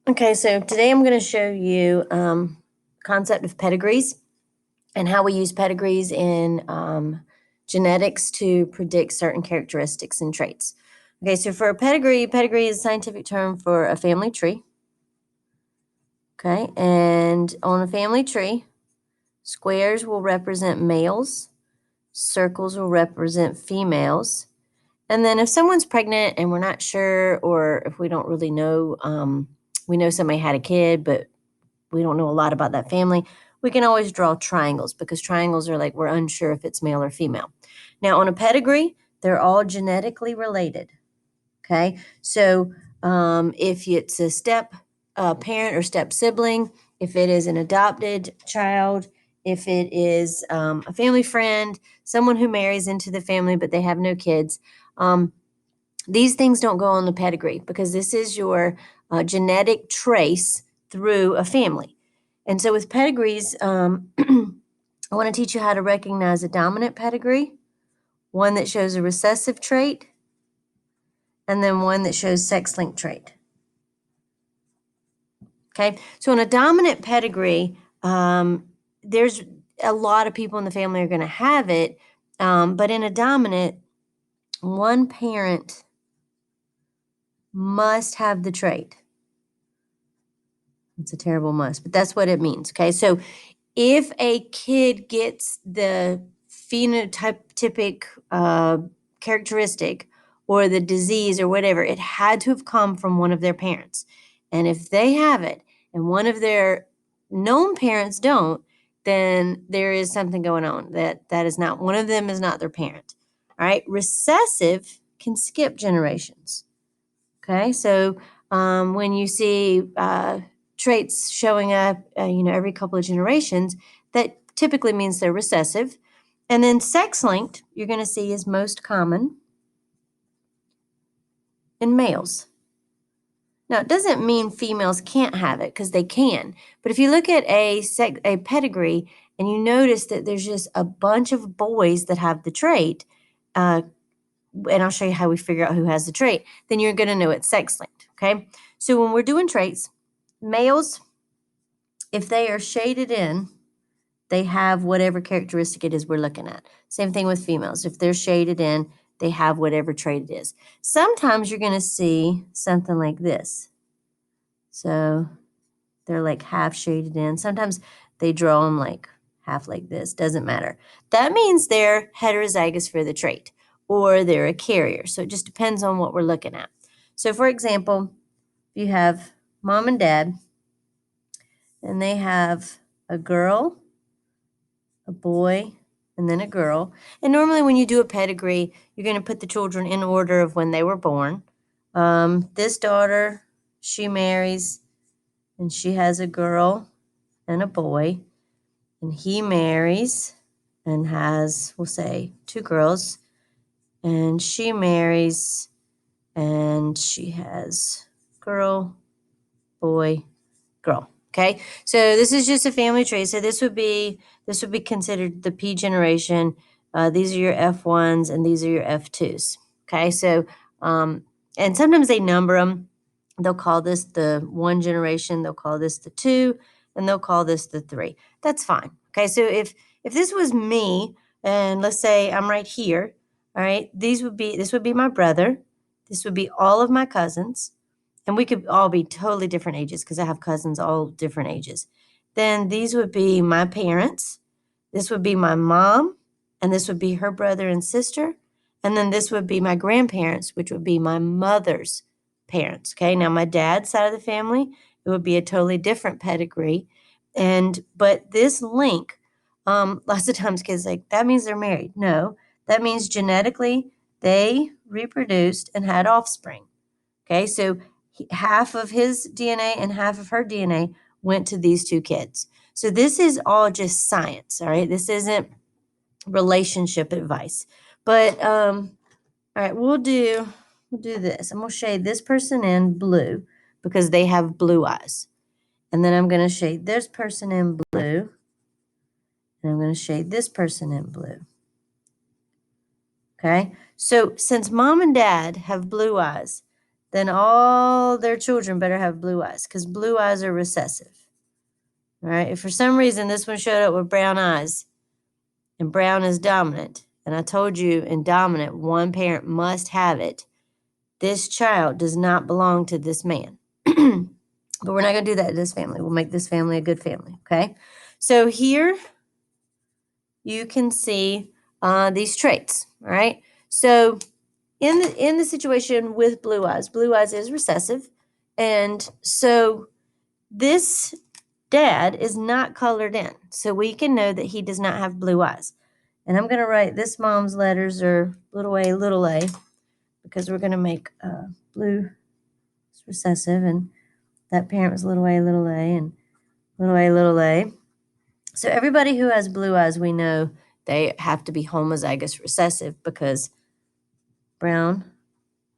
Okay, so today I'm going to show you concept of pedigrees and how we use pedigrees in genetics to predict certain characteristics and traits. Okay, so for a pedigree is a scientific term for a family tree. Okay, and on a family tree, squares will represent males, circles will represent females, and then if someone's pregnant and we're not sure, or if we don't really know, we know somebody had a kid, but we don't know a lot about that family, we can always draw triangles because triangles are like we're unsure if it's male or female. Now, on a pedigree, they're all genetically related. Okay, so if it's a step parent or step sibling, if it is an adopted child, if it is a family friend, someone who marries into the family but they have no kids, these things don't go on the pedigree because this is your genetic trace through a family. And so with pedigrees, I want to teach you how to recognize a dominant pedigree, one that shows a recessive trait, and then one that shows sex-linked trait. Okay, so in a dominant pedigree, there's a lot of people in the family are going to have it, but in a dominant, one parent must have the trait. It's a terrible must, but that's what it means. Okay, so if a kid gets the phenotypic characteristic or the disease or whatever, it had to have come from one of their parents. And if they have it and one of their known parents don't, then there is something going on that is not, one of them is not their parent. All right, recessive can skip generations. Okay, so when you see traits showing up, every couple of generations, that typically means they're recessive. And then sex-linked, you're going to see is most common in males. Now, it doesn't mean females can't have it because they can. But if you look at a pedigree and you notice that there's just a bunch of boys that have the trait, and I'll show you how we figure out who has the trait, then you're going to know it's sex-linked, okay? So when we're doing traits, males, if they are shaded in, they have whatever characteristic it is we're looking at. Same thing with females. If they're shaded in, they have whatever trait it is. Sometimes you're going to see something like this. So they're like half shaded in. Sometimes they draw them like half like this. Doesn't matter. That means they're heterozygous for the trait or they're a carrier. So it just depends on what we're looking at. So for example, you have mom and dad, and they have a girl, a boy, and then a girl. And normally when you do a pedigree, you're going to put the children in order of when they were born. This daughter, she marries, and she has a girl and a boy. And he marries and has, we'll say, two girls. And she marries, and she has girl, boy, girl. Okay, so this is just a family tree. So this would be considered the P generation. These are your F1s and these are your F2s. Okay, so and sometimes they number them. They'll call this the 1 generation. They'll call this the 2, and they'll call this the 3. That's fine. Okay, so if this was me, and let's say I'm right here. All right, this would be my brother. This would be all of my cousins. And we could all be totally different ages because I have cousins all different ages. Then these would be my parents. This would be my mom, and this would be her brother and sister. And then this would be my grandparents, which would be my mother's parents. Okay, now my dad's side of the family, it would be a totally different pedigree. But this link, lots of times kids like, that means they're married. No, that means genetically they reproduced and had offspring. Okay, so half of his DNA and half of her DNA went to these two kids. So this is all just science, all right? This isn't relationship advice. But all right, we'll do this. I'm going to shade this person in blue because they have blue eyes. And then I'm going to shade this person in blue. And I'm going to shade this person in blue. Okay? So since mom and dad have blue eyes, then all their children better have blue eyes because blue eyes are recessive. All right. If for some reason this one showed up with brown eyes and brown is dominant, and I told you in dominant, one parent must have it, this child does not belong to this man. But we're not going to do that to this family. We'll make this family a good family, okay? So here you can see these traits, all right? So in the situation with blue eyes is recessive, and so this dad is not colored in, so we can know that he does not have blue eyes. And I'm going to write this mom's letters are little a, because we're going to make blue recessive, and that parent was little a, and little a. So everybody who has blue eyes, we know they have to be homozygous recessive because brown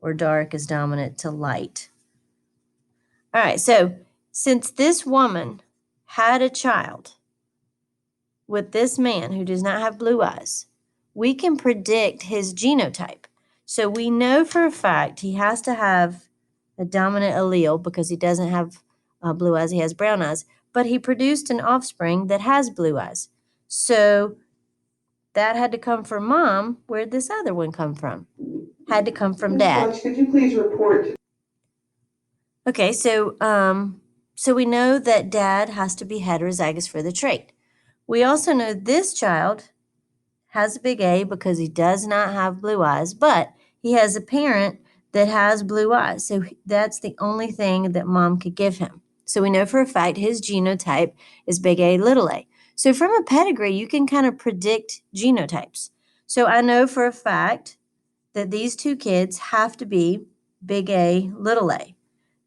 or dark is dominant to light. All right, so since this woman had a child with this man who does not have blue eyes, we can predict his genotype. So we know for a fact he has to have a dominant allele because he doesn't have blue eyes, he has brown eyes, but he produced an offspring that has blue eyes. So that had to come from mom. Where'd this other one come from? Had to come from dad. Could you please report? Okay, so we know that dad has to be heterozygous for the trait. We also know this child has a big A because he does not have blue eyes, but he has a parent that has blue eyes. So that's the only thing that mom could give him. So we know for a fact his genotype is big A, little a. So from a pedigree, you can kind of predict genotypes. So I know for a fact that these two kids have to be big A, little a.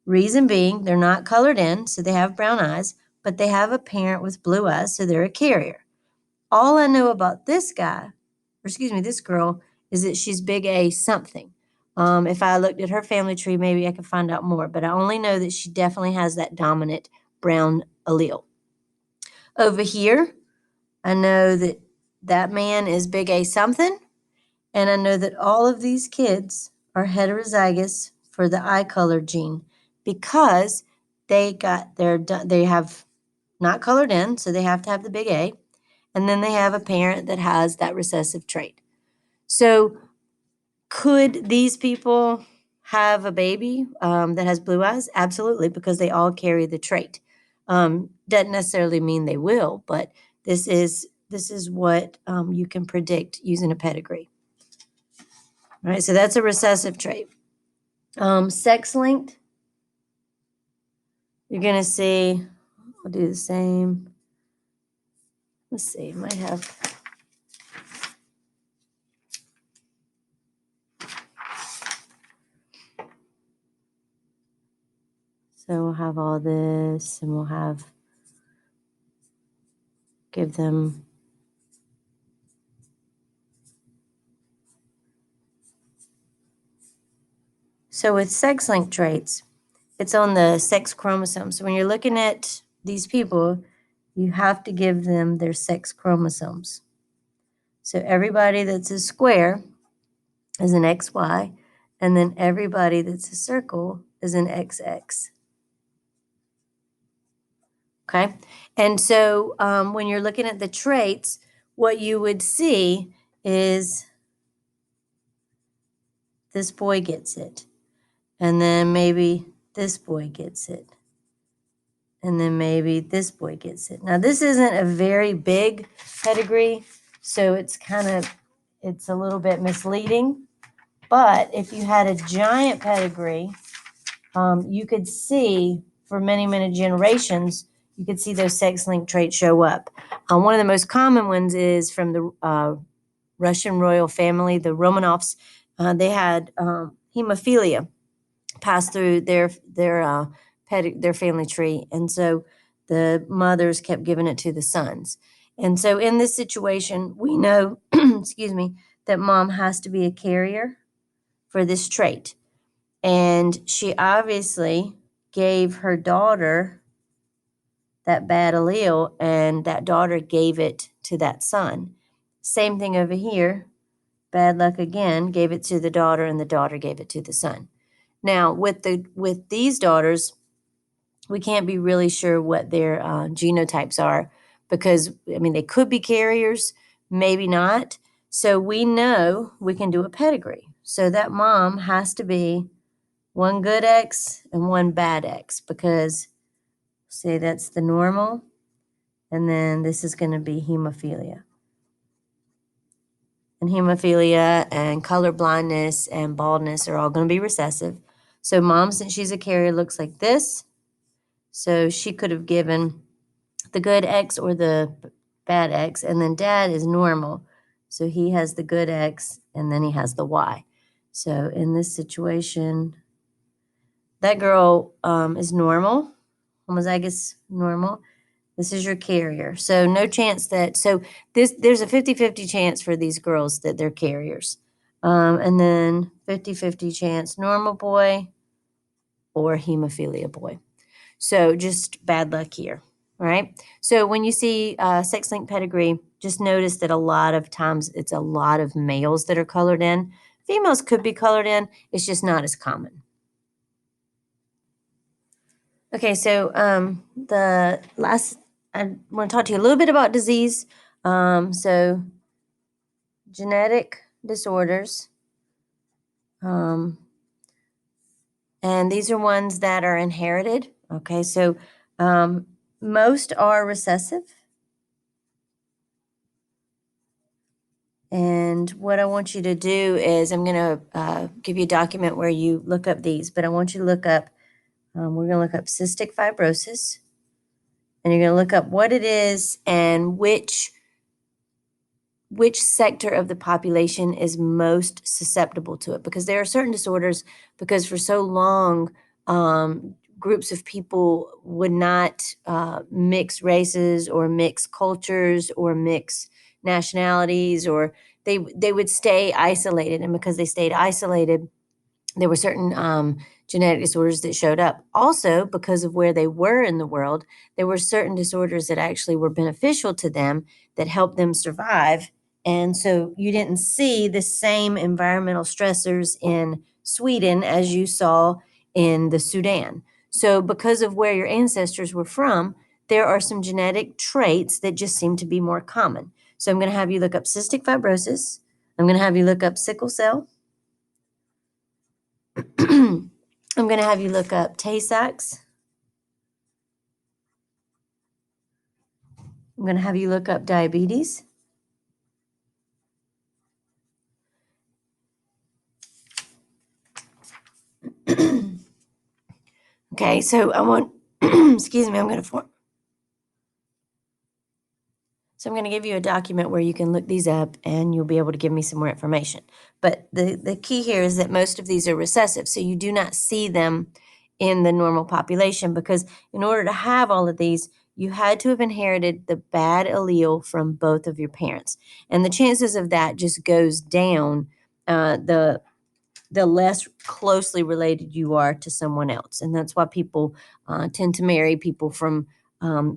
Reason being, they're not colored in, so they have brown eyes, but they have a parent with blue eyes, so they're a carrier. All I know about this girl, is that she's big A something. If I looked at her family tree, maybe I could find out more, but I only know that she definitely has that dominant brown allele. Over here, I know that that man is big A something, and I know that all of these kids are heterozygous for the eye color gene because they have not colored in, so they have to have the big A, and then they have a parent that has that recessive trait. So could these people have a baby that has blue eyes? Absolutely, because they all carry the trait. Doesn't necessarily mean they will, but this is what you can predict using a pedigree. All right, so that's a recessive trait. Sex-linked, you're going to see, I'll do the same. Let's see, might have. So we'll have all this, and we'll give them. So with sex-linked traits, it's on the sex chromosome. So when you're looking at these people, you have to give them their sex chromosomes. So everybody that's a square is an XY, and then everybody that's a circle is an XX. Okay? And so when you're looking at the traits, what you would see is this boy gets it, and then maybe this boy gets it, and then maybe this boy gets it. Now, this isn't a very big pedigree, so it's a little bit misleading. But if you had a giant pedigree, you could see for many, many generations, you could see those sex-linked traits show up. One of the most common ones is from the Russian royal family, the Romanovs. They had hemophilia pass through their family tree, and so the mothers kept giving it to the sons. And so in this situation, we know, excuse me, that mom has to be a carrier for this trait. And she obviously gave her daughter that bad allele, and that daughter gave it to that son. Same thing over here. Bad luck again, gave it to the daughter, and the daughter gave it to the son. Now, with these daughters, we can't be really sure what their genotypes are because, I mean, they could be carriers, maybe not. So we know we can do a pedigree. So that mom has to be one good X and one bad X because, say, that's the normal, and then this is going to be hemophilia. And hemophilia and color blindness and baldness are all going to be recessive. So mom, since she's a carrier, looks like this. So she could have given the good X or the bad X, and then dad is normal. So he has the good X, and then he has the Y. So in this situation, that girl is normal, homozygous normal. This is your carrier. So no chance that, so there's a 50-50 chance for these girls that they're carriers. And then 50-50 chance normal boy or hemophilia boy. So just bad luck here, right? So when you see sex-linked pedigree, just notice that a lot of times it's a lot of males that are colored in. Females could be colored in. It's just not as common. Okay, so the last, I want to talk to you a little bit about disease. So genetic disorders, and these are ones that are inherited. Okay, so most are recessive. And what I want you to do is I'm going to give you a document where you look up these, but I want you to look up, we're going to look up cystic fibrosis, and you're going to look up what it is and which sector of the population is most susceptible to it, because there are certain disorders, because for so long groups of people would not mix races or mix cultures or mix nationalities, or they would stay isolated, and because they stayed isolated, there were certain genetic disorders that showed up. Also, because of where they were in the world, there were certain disorders that actually were beneficial to them that helped them survive. And so you didn't see the same environmental stressors in Sweden as you saw in the Sudan. So, because of where your ancestors were from, there are some genetic traits that just seem to be more common. So, I'm going to have you look up cystic fibrosis. I'm going to have you look up sickle cell. I'm going to have you look up Tay-Sachs. I'm going to have you look up diabetes. Okay, so I want, excuse me, I'm going to give you a document where you can look these up and you'll be able to give me some more information. But the key here is that most of these are recessive, so you do not see them in the normal population, because in order to have all of these, you had to have inherited the bad allele from both of your parents. And the chances of that just goes down the less closely related you are to someone else. And that's why people tend to marry people from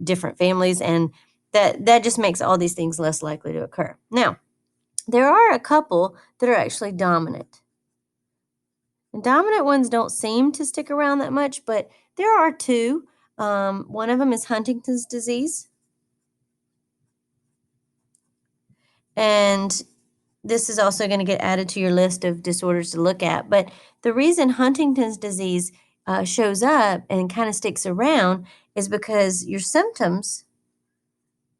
different families, and that just makes all these things less likely to occur. Now, there are a couple that are actually dominant. And dominant ones don't seem to stick around that much, but there are two. One of them is Huntington's disease. And this is also going to get added to your list of disorders to look at. But the reason Huntington's disease shows up and kind of sticks around is because your symptoms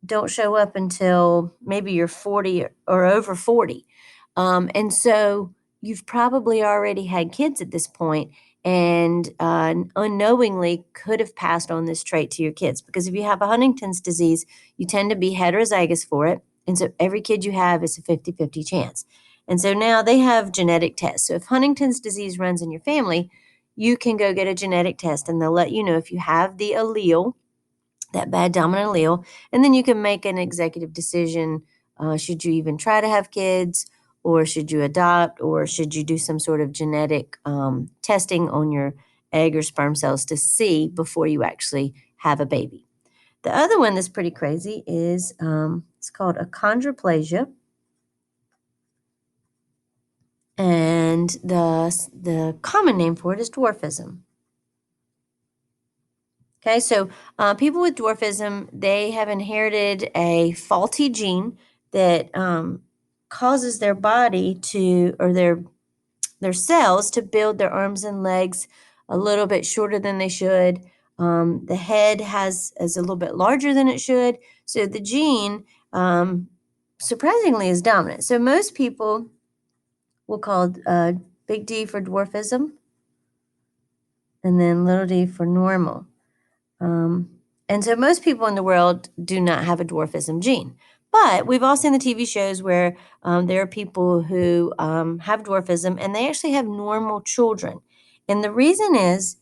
don't show up until maybe you're 40 or over 40. And so you've probably already had kids at this point, and unknowingly could have passed on this trait to your kids. Because if you have a Huntington's disease, you tend to be heterozygous for it. And so every kid you have is a 50-50 chance. And so now they have genetic tests. So if Huntington's disease runs in your family, you can go get a genetic test, and they'll let you know if you have the allele, that bad dominant allele, and then you can make an executive decision. Should you even try to have kids, or should you adopt, or should you do some sort of genetic testing on your egg or sperm cells to see before you actually have a baby? The other one that's pretty crazy is it's called achondroplasia. And and the common name for it is dwarfism. Okay, so people with dwarfism, they have inherited a faulty gene that causes their body to, or their cells to build their arms and legs a little bit shorter than they should. The head is a little bit larger than it should. So the gene, surprisingly, is dominant. So most people will call big D for dwarfism and then little d for normal. And so most people in the world do not have a dwarfism gene. But we've all seen the TV shows where there are people who have dwarfism and they actually have normal children. And the reason is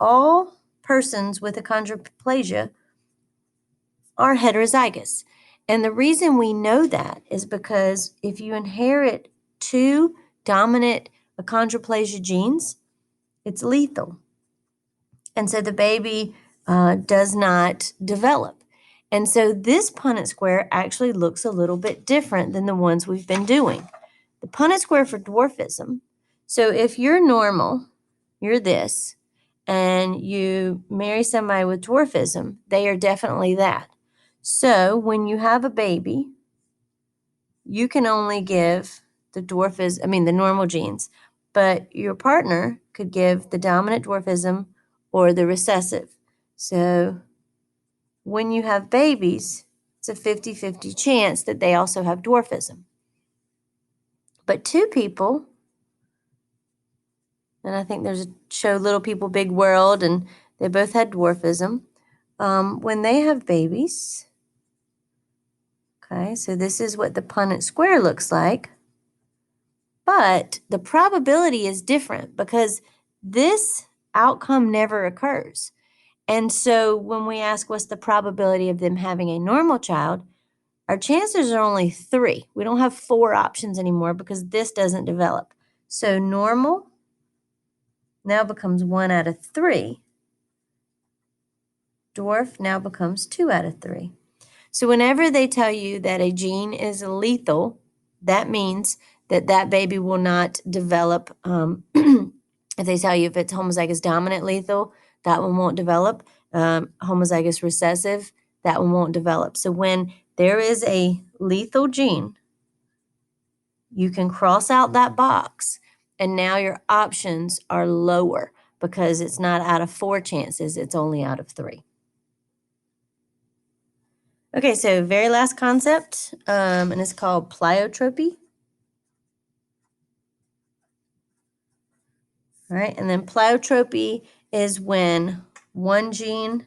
all persons with achondroplasia are heterozygous. And the reason we know that is because if you inherit two dominant achondroplasia genes, it's lethal. And so the baby does not develop. And so this Punnett square actually looks a little bit different than the ones we've been doing. The Punnett square for dwarfism, so if you're normal, you're this, and you marry somebody with dwarfism, they are definitely that. So when you have a baby, you can only give the normal genes, but your partner could give the dominant dwarfism or the recessive. So when you have babies, it's a 50-50 chance that they also have dwarfism. But two people, and I think there's a show, Little People, Big World, and they both had dwarfism. When they have babies, okay, so this is what the Punnett square looks like. But the probability is different because this outcome never occurs. And so when we ask what's the probability of them having a normal child, our chances are only 3. We don't have 4 options anymore because this doesn't develop. So normal now becomes 1 out of 3. Dwarf now becomes 2 out of 3. So whenever they tell you that a gene is lethal, that means that that baby will not develop. If they tell you if it's homozygous dominant lethal, that one won't develop. Homozygous recessive, that one won't develop. So when there is a lethal gene, you can cross out that box, and now your options are lower because it's not out of 4 chances, it's only out of 3. Okay, so very last concept, and it's called pleiotropy. All right, and then pleiotropy is when one gene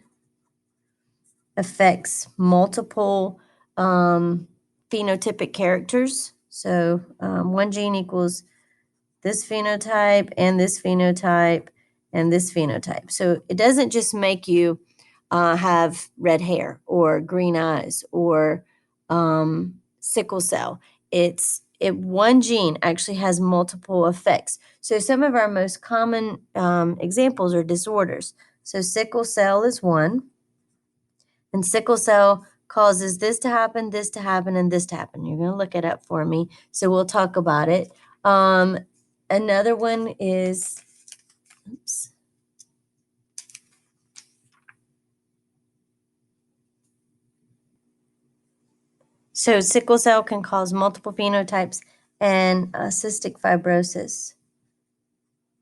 affects multiple phenotypic characters. So one gene equals this phenotype and this phenotype and this phenotype. So it doesn't just make you have red hair or green eyes or sickle cell. One gene actually has multiple effects. So some of our most common examples are disorders. So sickle cell is one, and sickle cell causes this to happen, this to happen, and this to happen. You're going to look it up for me, so we'll talk about it. Another one is, oops. So sickle cell can cause multiple phenotypes, and cystic fibrosis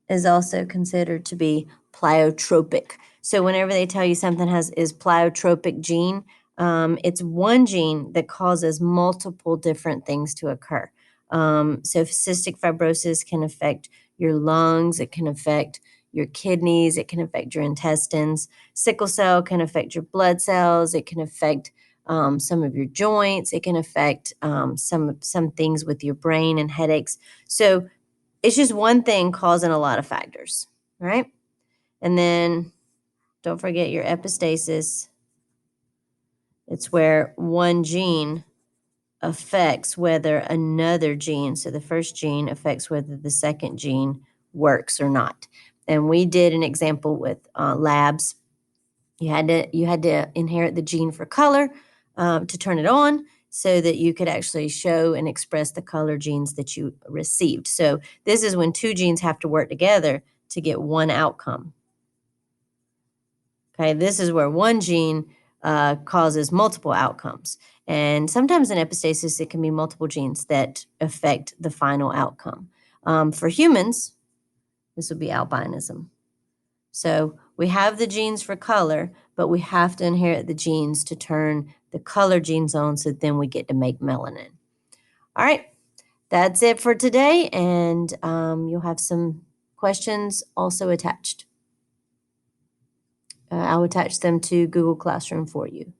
is also considered to be pleiotropic. So whenever they tell you something is pleiotropic gene, it's one gene that causes multiple different things to occur. So cystic fibrosis can affect your lungs, it can affect your kidneys, it can affect your intestines. Sickle cell can affect your blood cells, it can affect some of your joints, it can affect some things with your brain and headaches. So it's just one thing causing a lot of factors, right? And then don't forget your epistasis. It's where one gene affects whether another gene, so the first gene affects whether the second gene works or not. And we did an example with labs. You had to inherit the gene for color to turn it on. so that you could actually show and express the color genes that you received. So this is when two genes have to work together to get one outcome. Okay, this is where one gene causes multiple outcomes. And sometimes in epistasis, it can be multiple genes that affect the final outcome. For humans, this would be albinism. So we have the genes for color, but we have to inherit the genes to turn the color genes on so then we get to make melanin. All right, that's it for today, and you'll have some questions also attached. I'll attach them to Google Classroom for you.